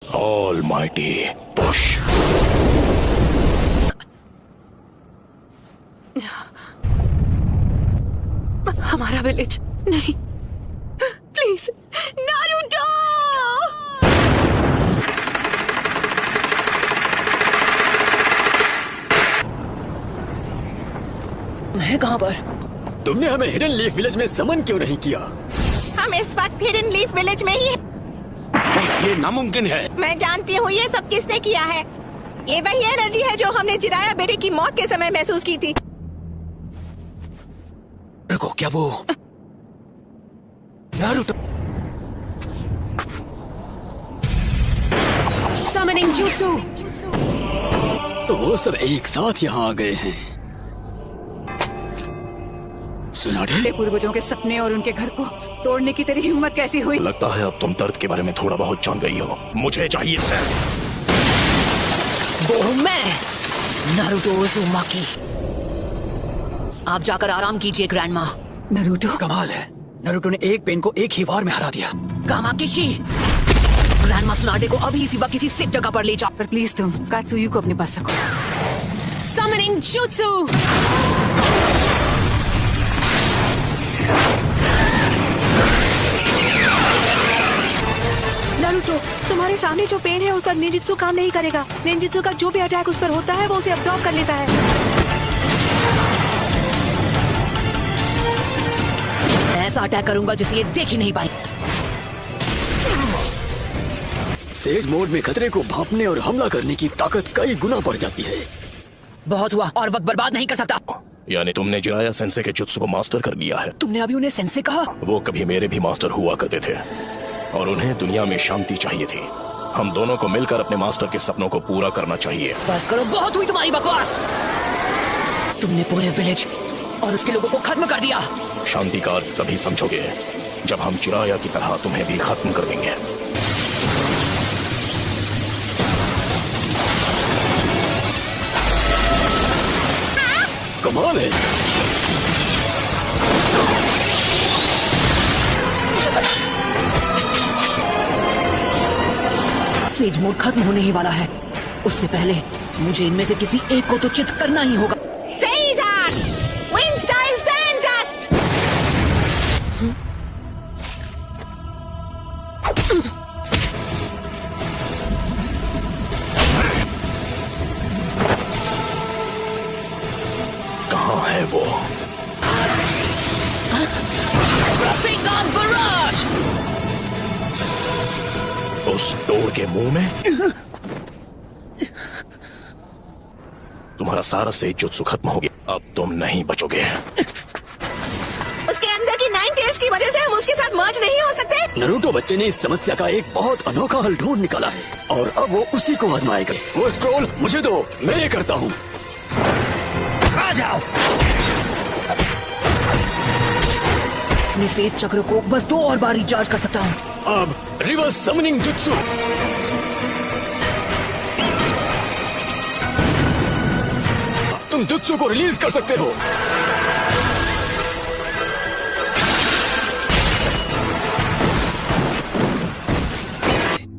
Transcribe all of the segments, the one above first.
Almighty push. हमारा village नहीं, please Naruto. है कहाँ पर? तुमने हमें हिडन लीफ विलेज में समन क्यों नहीं किया? हम इस वक्त हिडन लीफ विलेज में ही हैं। ये नामुमकिन है। मैं जानती हूँ ये सब किसने किया है। ये वही एनर्जी है जो हमने जिराया बेटे की मौत के समय महसूस की थी। रुको, क्या वो नारुतो? Summoning jutsu। तो वो सब एक साथ यहाँ आ गए हैं। सुनाडे? पूर्वजों के सपने और उनके घर को तोड़ने की तेरी हिम्मत कैसी हुई? लगता है अब तुम दर्द के बारे में थोड़ा बहुत जान गई हो। मुझे चाहिए सिर्फ वो हूँ मैं, नारुतो उज़ुमाकी। आप जाकर आराम कीजिए ग्रैंडमा। नारुतो, कमाल है, नारुतो ने एक पेन को एक ही वार में हरा दिया। कामाकिशी, ग्रैंडमा सुनाडे को अभी इसी वक्त किसी सेफ जगह पर ले जाओ। पर प्लीज तुम कात्सुयु को अपने पास रखो। Summoning jutsu। नारुतो, तुम्हारे सामने जो पेन है उस पर निंजुत्सु काम नहीं करेगा। निंजुत्सु का जो भी अटैक उस पर होता है वो उसे अब्सॉर्ब कर लेता है। ऐसा अटैक करूंगा जिसे ये देख ही नहीं पाई। सेज मोड में खतरे को भांपने और हमला करने की ताकत कई गुना बढ़ जाती है। बहुत हुआ, और वक्त बर्बाद नहीं कर सकता। यानी तुमने जिराया सेंसे के जुत्सु को मास्टर कर लिया है। तुमने अभी उन्हें सेंसे कहा? वो कभी मेरे भी मास्टर हुआ करते थे और उन्हें दुनिया में शांति चाहिए थी। हम दोनों को मिलकर अपने मास्टर के सपनों को पूरा करना चाहिए। बस करो, बहुत हुई तुम्हारी बकवास। तुमने पूरे विलेज और उसके लोगों को खत्म कर दिया। शांति का अर्थ तभी समझोगे जब हम जिराया की तरह तुम्हें भी खत्म कर देंगे। कमाल है। सेज मोड खत्म होने ही वाला है। उससे पहले मुझे इनमें से किसी एक को तो चित करना ही होगा। Says art, wind style sand dust. कहाँ है वो? Rasengan Barrage! उस डोर के मुंह में? तुम्हारा सारा सेज जुत्सु खत्म हो गया। अब तुम नहीं बचोगे। उसके अंदर की 9 टेल्स की वजह से हम उसके साथ मर्ज नहीं हो सकते। नारुतो बच्चे ने इस समस्या का एक बहुत अनोखा हल ढूंढ निकाला है और अब वो उसी को आजमाएगा। वो स्क्रॉल मुझे दो, मैं ये करता हूँ। आ जाओ। अपने सेज चक्र को बस 2 और बार रिचार्ज कर सकता हूँ। अब रिवर्स समनिंग जुत्सु। तुम जुत्सु को रिलीज कर सकते हो।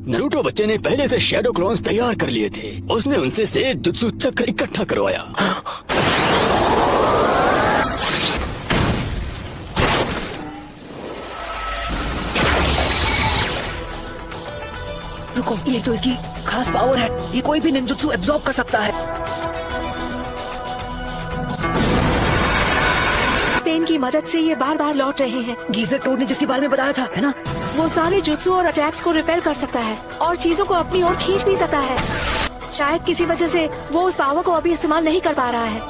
नारुतो बच्चे ने पहले से शैडो क्लोन्स तैयार कर लिए थे। उसने उनसे सेज जुत्सु चक्र इकट्ठा करवाया। रुको, ये तो इसकी खास पावर है। ये कोई भी निंजुत्सु एब्जॉर्ब कर सकता है। पेन की मदद से ये बार बार लौट रहे हैं। गीजर टोड ने जिसके बारे में बताया था, है ना? वो सारे जुत्सु और अटैक्स को रिपेल कर सकता है और चीजों को अपनी ओर खींच भी सकता है। शायद किसी वजह से वो उस पावर को अभी इस्तेमाल नहीं कर पा रहा है।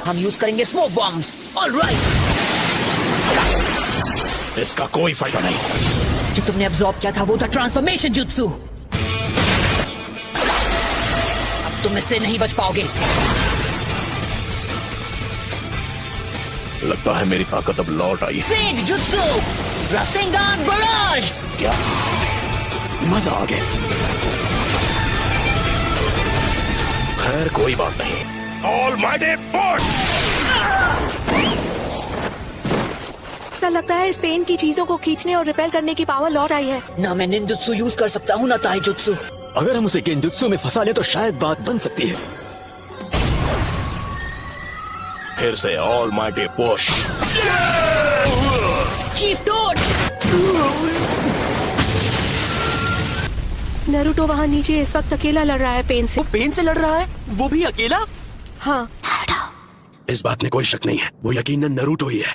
हम यूज करेंगे स्मोक बॉम्ब्स। ऑलराइट। इसका कोई फायदा नहीं। जो तुमने एब्जॉर्ब किया था वो था ट्रांसफॉर्मेशन जुत्सु। अब तुम इससे नहीं बच पाओगे। लगता है मेरी ताकत अब लौट आई। Sage jutsu, rasengan barrage. क्या मजा आ गया। खैर कोई बात नहीं। Almighty push. ऐसा लगता है इस पेन की चीजों को खींचने और रिपेल करने की पावर लौट आई है। ना मैं निंजुत्सु यूज कर सकता हूँ ना ताईजुत्सु। अगर हम उसे गेंजुत्सु में फंसा ले तो शायद बात बन सकती है। फिर से almighty push. Chief toad! Naruto वहाँ नीचे इस वक्त अकेला लड़ रहा है पेन से। पेन से लड़ रहा है, वो भी अकेला। हाँ, इस बात में कोई शक नहीं है, वो यकीनन नरूटो ही है।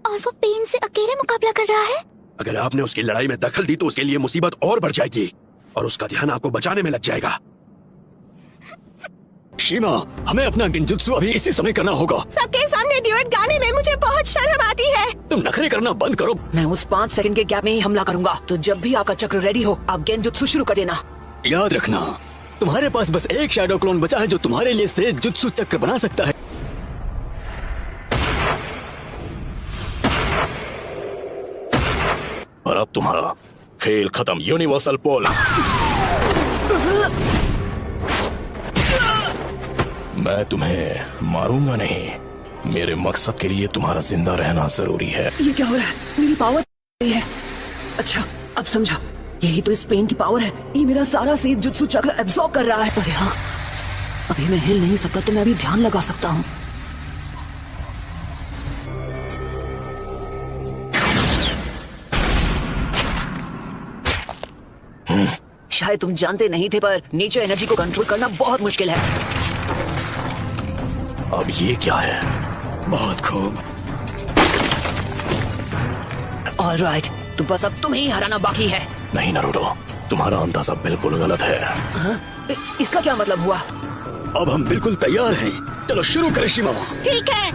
और वो पेन से अकेले मुकाबला कर रहा है। अगर आपने उसकी लड़ाई में दखल दी तो उसके लिए मुसीबत और बढ़ जाएगी और उसका ध्यान आपको बचाने में लग जाएगा। शीमा, हमें अपना गेंजुत्सु अभी इसी समय करना होगा। सबके सामने ड्यूएट गाने में मुझे बहुत शर्म आती है। तुम नखरे करना बंद करो। मैं उस 5 सेकंड के गैप में ही हमला करूंगा, तो जब भी आपका चक्र रेडी हो आप गेंजुत्सु शुरू कर देना। याद रखना, तुम्हारे पास बस एक शैडो क्लोन बचा है जो तुम्हारे लिए से जुत्सु चक्र बना सकता है। और अब तुम्हारा खेल खत्म। यूनिवर्सल पोल। मैं तुम्हें मारूंगा नहीं। मेरे मकसद के लिए तुम्हारा जिंदा रहना जरूरी है। ये क्या हो रहा है? मेरी पावर है। अच्छा, अब समझा। यही तो इस पेन की पावर है। ये मेरा सारा सेज जुत्सु चक्र एब्सॉर्ब कर रहा है। अरे हाँ, अभी मैं हिल नहीं सकता तो मैं अभी ध्यान लगा सकता हूँ। शायद तुम जानते नहीं थे, पर नेचर एनर्जी को कंट्रोल करना बहुत मुश्किल है। अब ये क्या है? बहुत खूब। ऑलराइट, तो बस अब तुम्हें ही हराना बाकी है। नहीं नरूटो, तुम्हारा अंदाजा बिल्कुल गलत है। हाँ? इसका क्या मतलब हुआ? अब हम बिल्कुल तैयार हैं। चलो शुरू करें शीमा। ठीक है।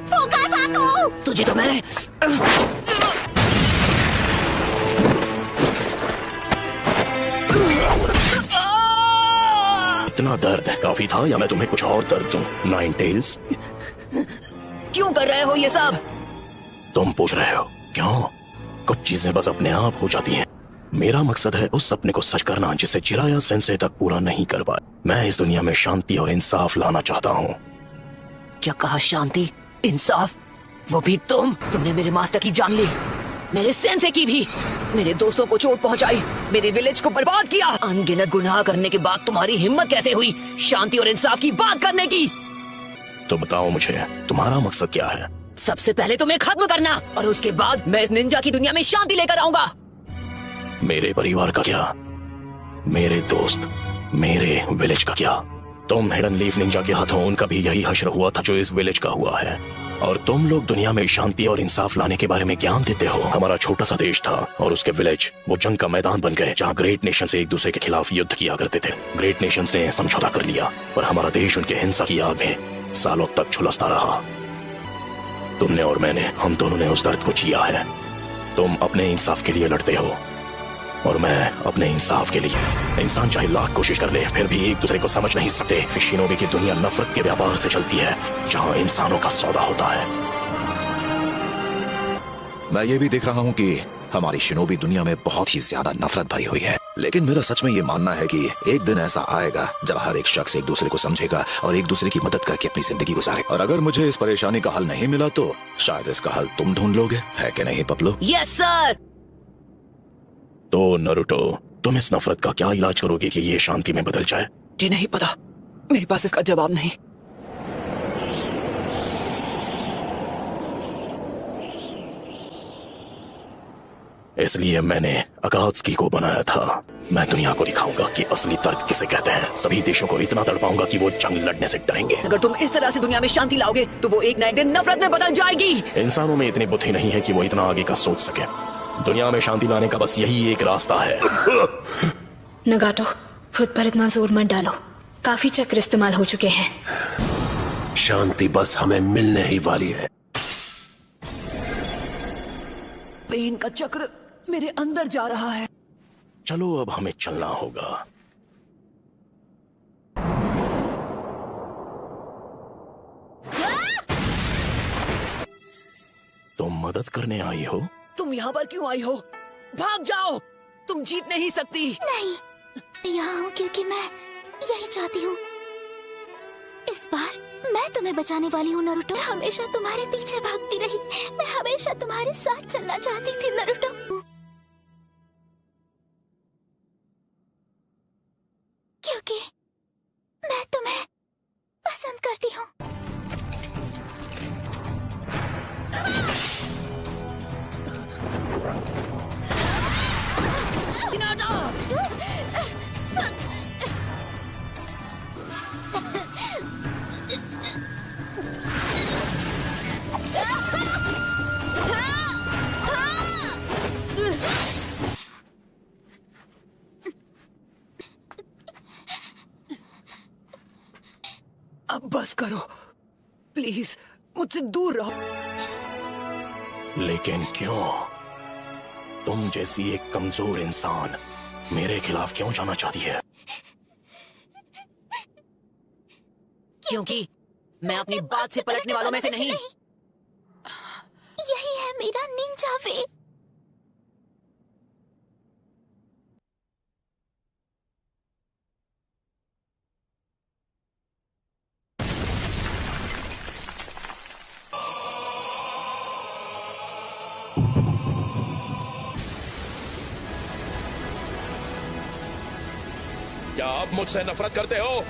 फोकस आको। तुझे तो मैं इतना दर्द काफी था या मैं तुम्हें कुछ और दर्द दूं? नाइन टेल्स, क्यों कर रहे हो ये सब? तुम पूछ रहे हो क्यों? कुछ चीजें बस अपने आप हो जाती हैं। मेरा मकसद है उस सपने को सच करना जिसे जिराया सेंसे तक पूरा नहीं कर पाया। मैं इस दुनिया में शांति और इंसाफ लाना चाहता हूँ। क्या कहा? शांति, इंसाफ? वो भी तुमने मेरे मास्टर की जान ली, मेरे सेंसे की भी, मेरे दोस्तों को चोट पहुंचाई, मेरे विलेज को बर्बाद किया। अनगिनत गुनाह करने के बाद तुम्हारी हिम्मत कैसे हुई शांति और इंसाफ की बात करने की? तो बताओ मुझे, तुम्हारा मकसद क्या है? सबसे पहले तुम्हें खत्म करना, और उसके बाद मैं इस निंजा की दुनिया में शांति लेकर आऊंगा। मेरे परिवार का क्या? मेरे दोस्त, मेरे विलेज का क्या? तुम हिडन लीफ निंजा के हाथों उनका भी यही हश्र हुआ था जो इस विलेज का हुआ है, और तुम लोग दुनिया में शांति और इंसाफ लाने के बारे में ज्ञान देते हो। हमारा छोटा सा देश था और उसके विलेज वो जंग का मैदान बन गए जहाँ ग्रेट नेशन से एक दूसरे के खिलाफ युद्ध किया करते थे। ग्रेट नेशन ने समझौता कर लिया, पर हमारा देश उनके हिंसा की आग में सालों तक झुलसता रहा। तुमने और मैंने, हम दोनों ने उस दर्द को जिया है। तुम अपने इंसाफ के लिए लड़ते हो और मैं अपने इंसाफ के लिए। इंसान चाहे लाख कोशिश कर ले फिर भी एक दूसरे को समझ नहीं सकते। शिनोबी की दुनिया नफरत के व्यापार से चलती है जहाँ इंसानों का सौदा होता है। मैं ये भी देख रहा हूँ कि हमारी शिनोबी दुनिया में बहुत ही ज्यादा नफरत भरी हुई है, लेकिन मेरा सच में ये मानना है कि एक दिन ऐसा आएगा जब हर एक शख्स एक दूसरे को समझेगा और एक दूसरे की मदद करके अपनी जिंदगी गुजारेगा। और अगर मुझे इस परेशानी का हल नहीं मिला तो शायद इसका हल तुम ढूंढ लोगे, है कि नहीं पपलो? Yes sir. तो नरूटो, तुम इस नफरत का क्या इलाज करोगे कि ये शांति में बदल जाए? जी नहीं पता, मेरे पास इसका जवाब नहीं। इसलिए मैंने अकात्सुकी को बनाया था। मैं दुनिया को दिखाऊंगा कि असली दर्द किसे कहते हैं। सभी देशों को इतना तड़पाऊंगा कि वो जंग लड़ने से डरेंगे। अगर तुम इस तरह से दुनिया में शांति लाओगे तो वो एक ना एक दिन नफरत में बदल जाएगी। इंसानों में इतनी बुद्धि नहीं है कि वो इतना आगे का सोच सके। दुनिया में शांति लाने का बस यही एक रास्ता है। नगाटो, खुद पर इतना जोर मत डालो, काफी चक्र इस्तेमाल हो चुके हैं। शांति बस हमें मिलने ही वाली है। पेन का चक्र मेरे अंदर जा रहा है। चलो अब हमें चलना होगा। तुम मदद करने आई हो? तुम यहाँ पर क्यों आई हो? भाग जाओ, तुम जीत नहीं सकती। नहीं, मैं यहाँ हूँ क्योंकि मैं यही चाहती हूँ। इस बार मैं तुम्हें बचाने वाली हूँ नारुतो। मैं हमेशा तुम्हारे पीछे भागती रही, मैं हमेशा तुम्हारे साथ चलना चाहती थी नारुतो। क्योंकि मैं तुम्हें पसंद करती हूँ। अब बस करो प्लीज, मुझसे दूर रहो। लेकिन क्यों? तुम जैसी एक कमजोर इंसान मेरे खिलाफ क्यों जाना चाहती है? क्योंकि मैं अपनी बात से पलटने वालों में से नहीं। यही है मेरा निंजा वे। क्या आप मुझसे नफरत करते हो?